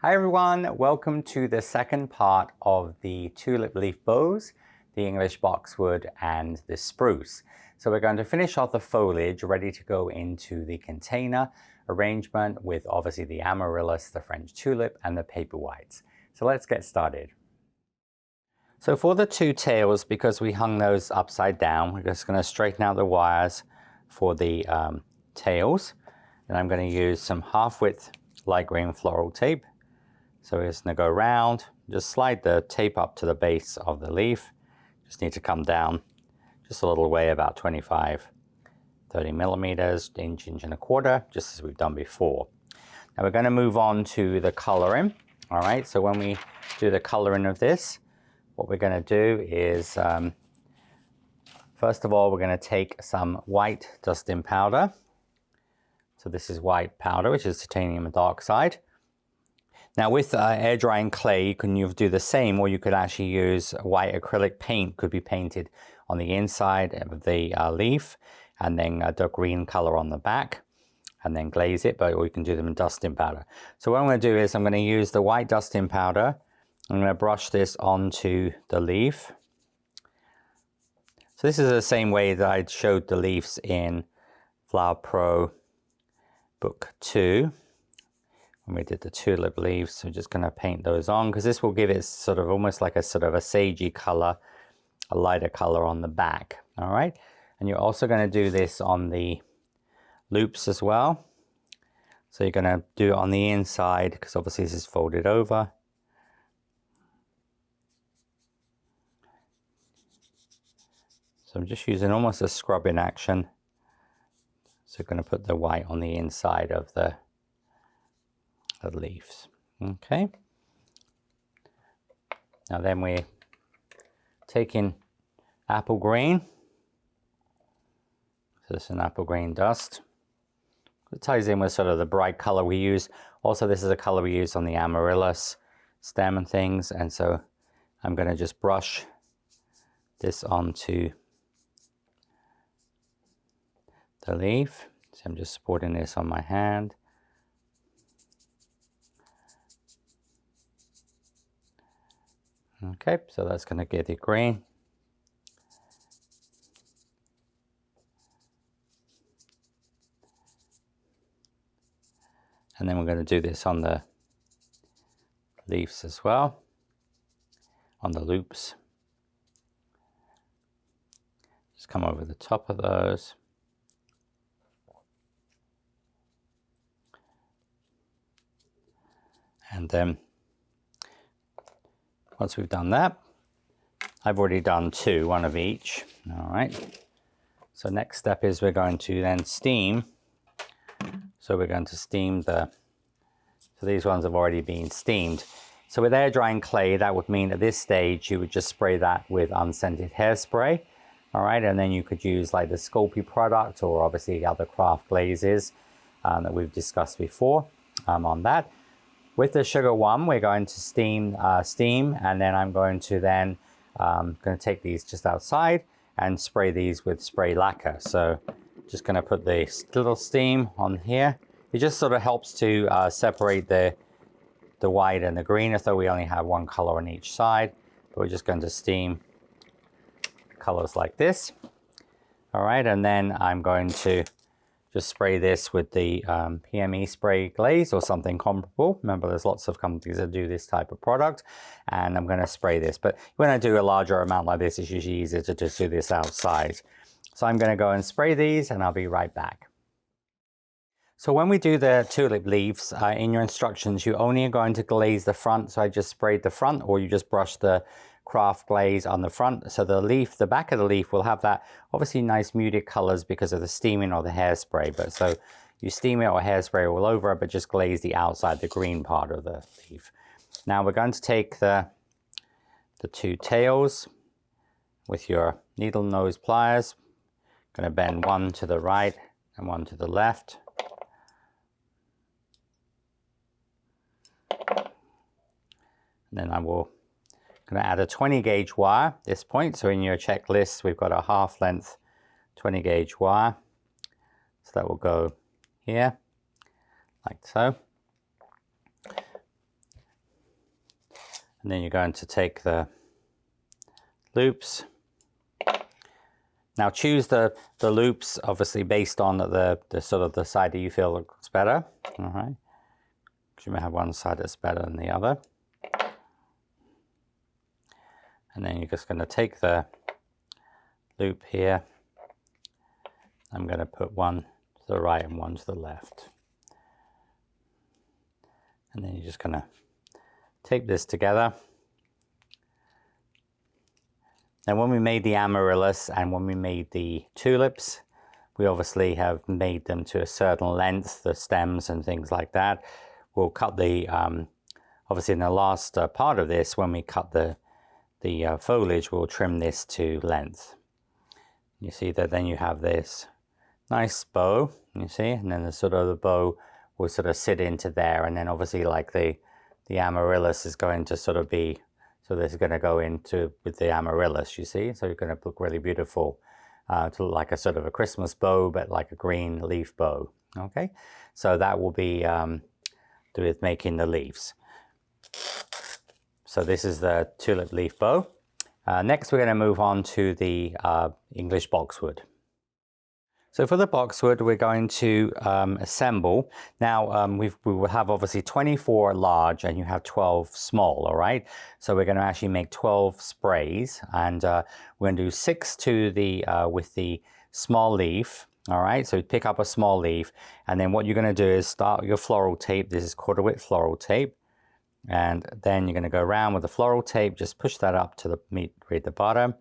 Hi everyone, welcome to the second part of the tulip leaf bows, the English boxwood and the spruce. So we're going to finish off the foliage ready to go into the container arrangement with obviously the amaryllis, the French tulip and the paper whites. So let's get started. So for the two tails, because we hung those upside down, we're just going to straighten out the wires for the tails. And I'm going to use some half-width light green floral tape. So we're just going to go around, just slide the tape up to the base of the leaf. Just need to come down just a little way, about 25, 30 millimeters, inch and a quarter, just as we've done before. Now we're going to move on to the coloring. All right, so when we do the coloring of this, what we're going to do is, first of all, we're going to take some white dusting powder. So this is white powder, which is titanium dioxide. Now with air drying clay, you can do the same, or you could actually use white acrylic paint, could be painted on the inside of the leaf, and then a dark green color on the back, and then glaze it, or you can do them in dusting powder. So what I'm going to do is I'm going to use the white dusting powder. I'm going to brush this onto the leaf. So this is the same way that I showed the leaves in Flower Pro Book 2. When we did the tulip leaves. So we're just going to paint those on, because this will give it sort of almost like a sort of a sagey color, a lighter color on the back. All right, and you're also going to do this on the loops as well. So you're going to do it on the inside, because obviously this is folded over. So I'm just using almost a scrubbing action. So we're going to put the white on the inside of the leaves. Okay, now then we're taking apple green. So this is an apple green dust. It ties in with sort of the bright color we use. Also, this is a color we use on the amaryllis stem and things, and so I'm going to just brush this onto the leaf. So I'm just supporting this on my hand. Okay, so that's going to get it green. And then we're going to do this on the leaves as well, on the loops. Just come over the top of those. And then once we've done that, I've already done two, one of each. All right. So next step is we're going to then steam. So we're going to steam so these ones have already been steamed. So with air drying clay, that would mean at this stage, you would just spray that with unscented hairspray. All right. And then you could use like the Sculpey product, or obviously other craft glazes that we've discussed before on that. With the sugar one, we're going to steam, and then I'm going to then take these just outside and spray these with spray lacquer. So just going to put the little steam on here. It just sort of helps to separate the white and the green, although we only have one color on each side. But we're just going to steam colors like this. All right, and then I'm going to just spray this with the PME spray glaze or something comparable. Remember, there's lots of companies that do this type of product, and I'm going to spray this. But when I do a larger amount like this, it's usually easier to just do this outside. So I'm going to go and spray these, and I'll be right back. So when we do the tulip leaves, in your instructions, you only are going to glaze the front. So I just sprayed the front, or you just brush the craft glaze on the front. So the leaf, the back of the leaf will have that obviously nice muted colors because of the steaming or the hairspray. But so you steam it or hairspray all over, but just glaze the outside, the green part of the leaf. Now we're going to take the two tails with your needle nose pliers. Going to bend one to the right and one to the left. And then I will going to add a 20 gauge wire at this point. So in your checklist, we've got a half length 20 gauge wire. So that will go here, like so. And then you're going to take the loops. Now choose the loops obviously based on the sort of the side that you feel looks better. All right, because you may have one side that's better than the other. And then you're just going to take the loop here. I'm going to put one to the right and one to the left. And then you're just going to tape this together. Now when we made the amaryllis and when we made the tulips, we obviously have made them to a certain length, the stems and things like that. We'll cut the, obviously in the last part of this, when we cut the foliage, we'll trim this to length. You see that then you have this nice bow, you see, and then the sort of the bow will sort of sit into there, and then obviously like the amaryllis is going to sort of be, so this is going to go into with the amaryllis, you see, so you're going to look really beautiful, to look like a sort of a Christmas bow, but like a green leaf bow. Okay, so that will be with making the leaves. So this is the tulip leaf bow. Next we're going to move on to the English boxwood. So for the boxwood, we're going to assemble. Now we will have obviously 24 large and you have 12 small, all right? So we're going to actually make 12 sprays, and we're going to do 6 to the with the small leaf, all right? So you pick up a small leaf, and then what you're going to do is start your floral tape. This is 1/4 width floral tape. And then you're going to go around with the floral tape, just push that up to the meet at the bottom.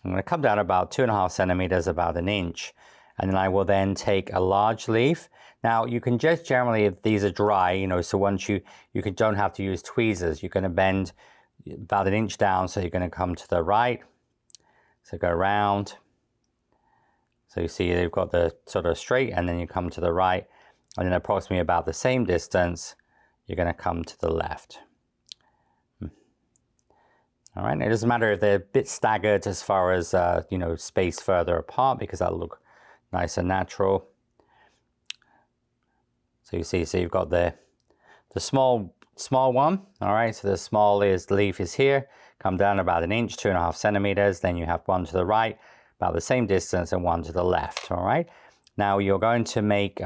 I'm going to come down about 2.5 centimeters, about 1 inch. And then I will then take a large leaf. Now you can just generally, if these are dry, you know, so once you don't have to use tweezers, you're going to bend about 1 inch down. So you're going to come to the right. So go around. So you see they've got the sort of straight, and then you come to the right, and then approximately about the same distance, you're going to come to the left. All right, it doesn't matter if they're a bit staggered as far as, you know, spaced further apart, because that'll look nice and natural. So you see, so you've got the small one, all right, so the small leaf is here, come down about 1 inch, 2.5 centimeters, then you have one to the right, about the same distance, and one to the left, all right? Now you're going to make,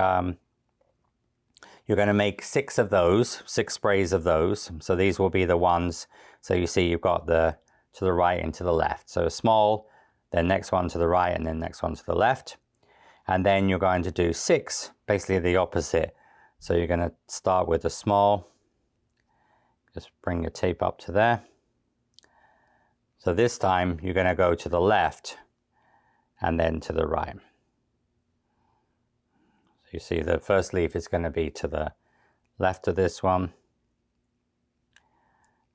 6 of those, 6 sprays of those. So these will be the ones, so you see you've got the to the right and to the left. So small, then next one to the right, and then next one to the left. And then you're going to do 6, basically the opposite. So you're going to start with the small, just bring your tape up to there. So this time you're going to go to the left and then to the right. You see the first leaf is going to be to the left of this one,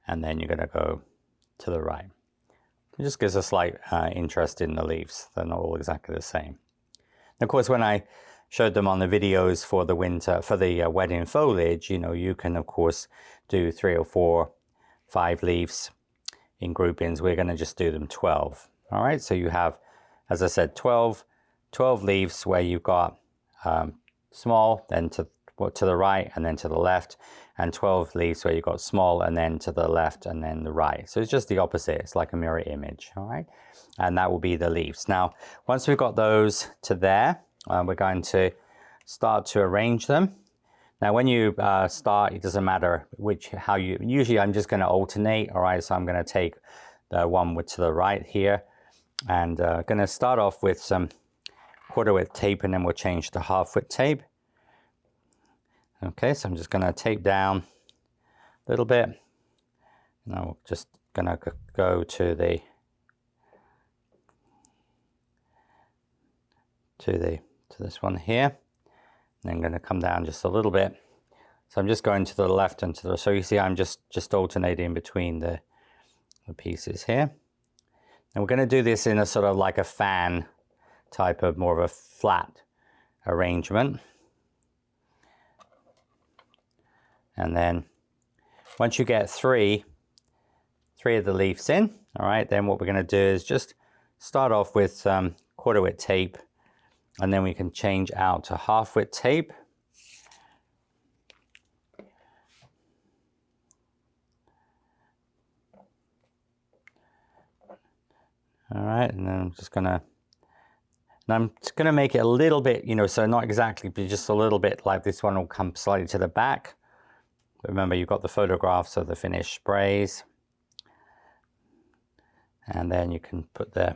and then you're going to go to the right. It just gives a slight interest in the leaves. They're not all exactly the same. And of course, when I showed them on the videos for the winter, for the wedding foliage, you know, you can of course do 3 or 4, 5 leaves in groupings. We're going to just do them 12. All right, so you have, as I said, 12 leaves where you've got small, then to the right and then to the left, and 12 leaves where you've got small and then to the left and then the right. So it's just the opposite. It's like a mirror image, all right? And that will be the leaves. Now, once we've got those to there, we're going to start to arrange them. Now, when you start, it doesn't matter how you, usually I'm just going to alternate, all right? So I'm going to take the one to the right here, and going to start off with some 1/4 width tape, and then we'll change to 1/2 width tape. Okay, so I'm just going to tape down a little bit, and I'm just going to go to this one here, and then I'm going to come down just a little bit. So I'm just going to the left and to the, so you see I'm just alternating between the pieces here. And we're going to do this in a sort of like a fan type of, more of a flat arrangement. And then once you get three of the leaves in, all right, then what we're going to do is just start off with 1/4 width tape, and then we can change out to 1/2 width tape. All right, and then I'm just gonna make it a little bit, you know, so not exactly, but just a little bit like this one will come slightly to the back. But remember, you've got the photographs of the finished sprays. And then you can put the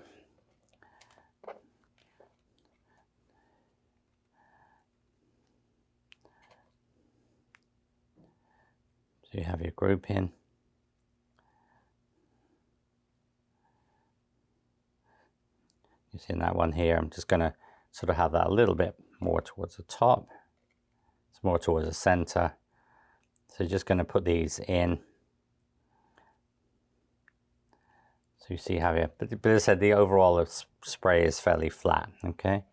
so you have your grouping. You see in that one here, I'm just going to sort of have that a little bit more towards the top. It's more towards the center. So you're just going to put these in. So you see how you, but as I said, the overall spray is fairly flat, okay?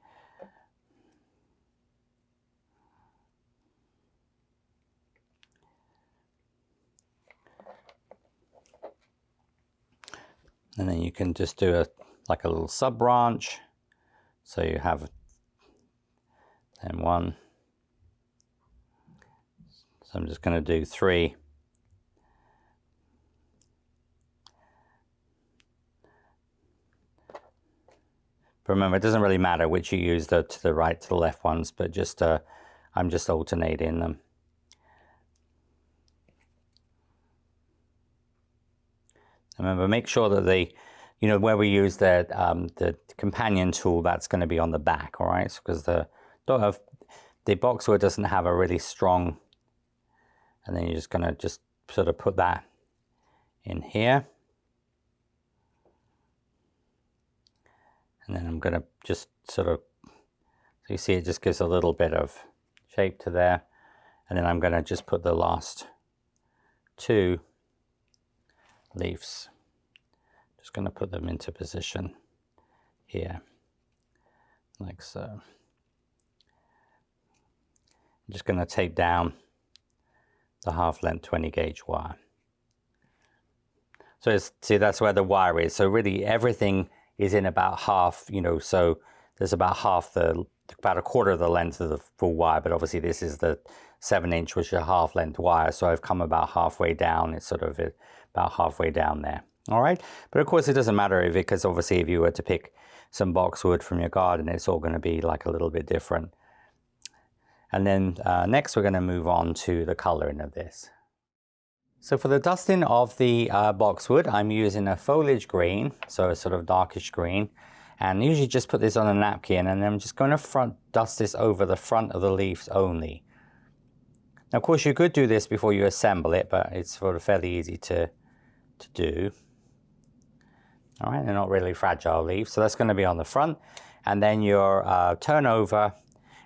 And then you can just do like a little sub branch. So you have then one. So I'm just going to do 3. But remember, it doesn't really matter which you use, to the right, to the left ones, but just I'm just alternating them. Remember, make sure that you know, where we use the companion tool, that's going to be on the back, all right? Because the boxwood doesn't have a really strong, and then you're just going to just sort of put that in here. And then I'm going to just sort of, so you see it just gives a little bit of shape to there. And then I'm going to just put the last 2 leaves. Just going to put them into position here, like so. I'm just going to tape down the half length 20 gauge wire. So see, that's where the wire is. So really everything is in about half, you know, so there's about about a quarter of the length of the full wire, but obviously this is the 7-inch, which is a half length wire. So I've come about halfway down. It's sort of about halfway down there. All right. But of course it doesn't matter because obviously if you were to pick some boxwood from your garden, it's all going to be like a little bit different. And then next we're going to move on to the coloring of this. So for the dusting of the boxwood, I'm using a foliage green, so a sort of darkish green, and usually just put this on a napkin, and then I'm just going to dust this over the front of the leaves only. Now, of course, you could do this before you assemble it, but it's sort of fairly easy to do. All right, they're not really fragile leaves, so that's going to be on the front. And then your turnover,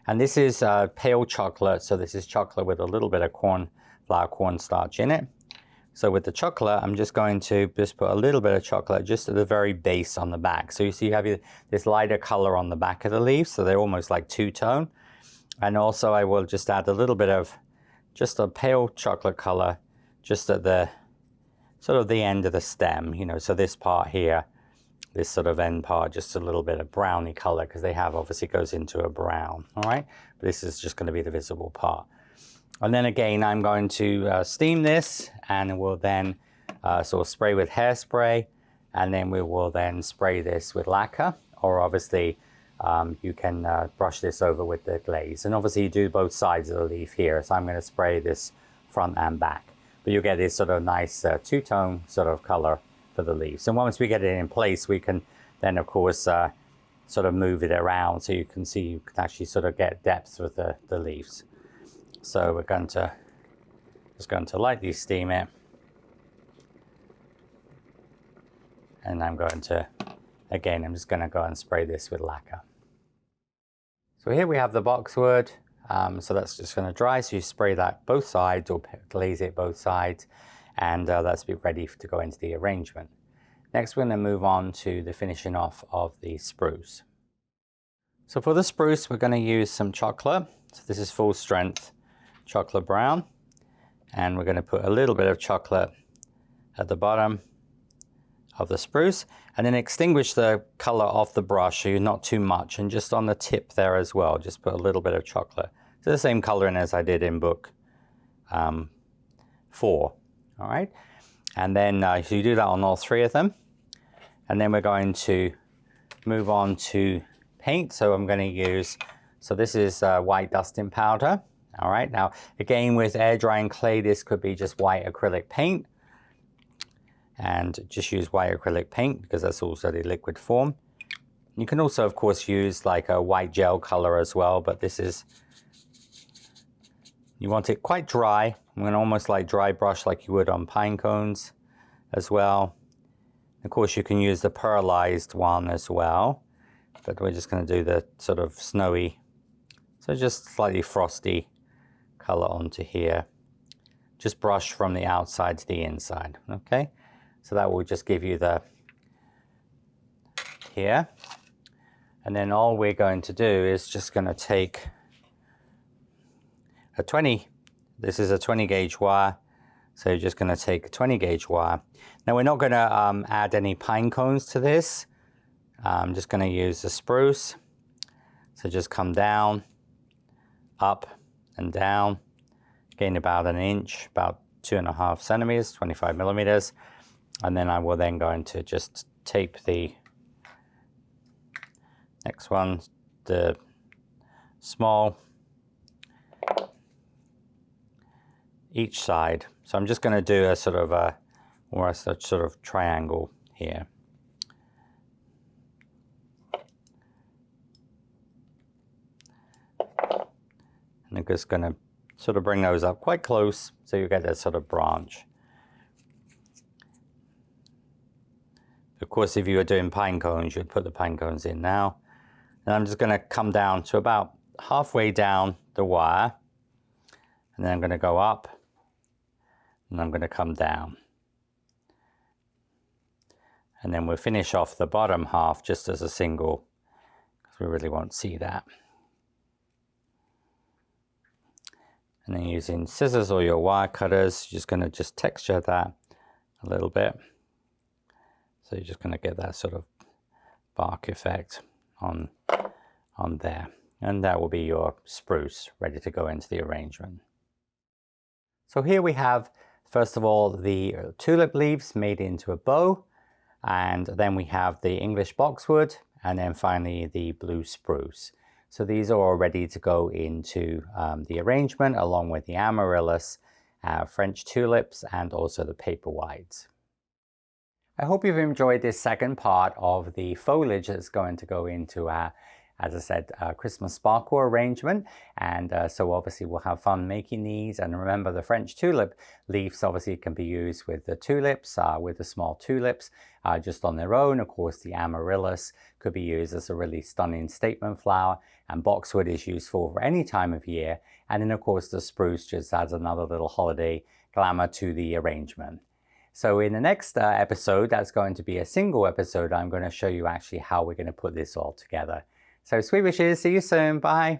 and this is pale chocolate, so this is chocolate with a little bit of cornstarch in it. So with the chocolate, I'm just going to just put a little bit of chocolate just at the very base on the back. So you see you have this lighter color on the back of the leaves, so they're almost like two-tone. And also I will just add a little bit of just a pale chocolate color just at the sort of the end of the stem, you know, so this part here, this sort of end part, just a little bit of browny color, because they have obviously goes into a brown, all right? But this is just going to be the visible part. And then again, I'm going to steam this, and we'll then sort of spray with hairspray, and then we will then spray this with lacquer, or obviously you can brush this over with the glaze. And obviously you do both sides of the leaf here, so I'm going to spray this front and back. But you get this sort of nice two-tone sort of color for the leaves. And once we get it in place, we can then, of course, sort of move it around so you can see, you can actually sort of get depth with the leaves. So we're just going to lightly steam it. And I'm going to, again, I'm just going to go and spray this with lacquer. So here we have the boxwood. So that's just going to dry. So you spray that both sides or glaze it both sides, and that's be ready to go into the arrangement. Next, we're going to move on to the finishing off of the spruce. So for the spruce, we're going to use some chocolate. So this is full strength chocolate brown, and we're going to put a little bit of chocolate at the bottom of the spruce, and then extinguish the color off the brush, so not too much, and just on the tip there as well, just put a little bit of chocolate. So the same coloring as I did in book 4, all right? And then so you do that on all 3 of them. And then we're going to move on to paint. So I'm going to use, so this is white dusting powder. All right, now again with air drying clay, this could be just white acrylic paint. And just use white acrylic paint because that's also the liquid form. You can also, of course, use like a white gel color as well, but this is, you want it quite dry. I'm going to almost like dry brush like you would on pine cones as well. Of course, you can use the pearlized one as well, but we're just going to do the sort of snowy, so just slightly frosty color onto here. Just brush from the outside to the inside, okay? So that will just give you the, here. And then all we're going to do is just going to take a 20, this is a 20 gauge wire. So you're just going to take a 20 gauge wire. Now we're not going to add any pine cones to this. I'm just going to use the spruce. So just come down, up and down, gain about an inch, about 2.5 centimeters, 25 millimeters. And then I will then going to just tape the next one, the small, each side. So I'm just going to do a sort of a, or a sort of triangle here. And I'm just going to sort of bring those up quite close so you get that sort of branch. Of course, if you were doing pine cones, you'd put the pine cones in now. And I'm just going to come down to about halfway down the wire. And then I'm going to go up. And I'm going to come down. And then we'll finish off the bottom half just as a single, because we really won't see that. And then using scissors or your wire cutters, you're just going to just texture that a little bit. So you're just going to get that sort of bark effect on there. And that will be your spruce ready to go into the arrangement. So here we have, first of all, the tulip leaves made into a bow. And then we have the English boxwood, and then finally the blue spruce. So these are all ready to go into the arrangement, along with the amaryllis, French tulips, and also the paper whites. I hope you've enjoyed this second part of the foliage that's going to go into our, as I said, Christmas sparkle arrangement. And so obviously we'll have fun making these. And remember, the French tulip leaves obviously can be used with the tulips, with the small tulips, just on their own. Of course, the amaryllis could be used as a really stunning statement flower. And boxwood is useful for any time of year. And then of course, the spruce just adds another little holiday glamour to the arrangement. So in the next episode, that's going to be a single episode, I'm going to show you actually how we're going to put this all together. So sweet wishes, see you soon, bye.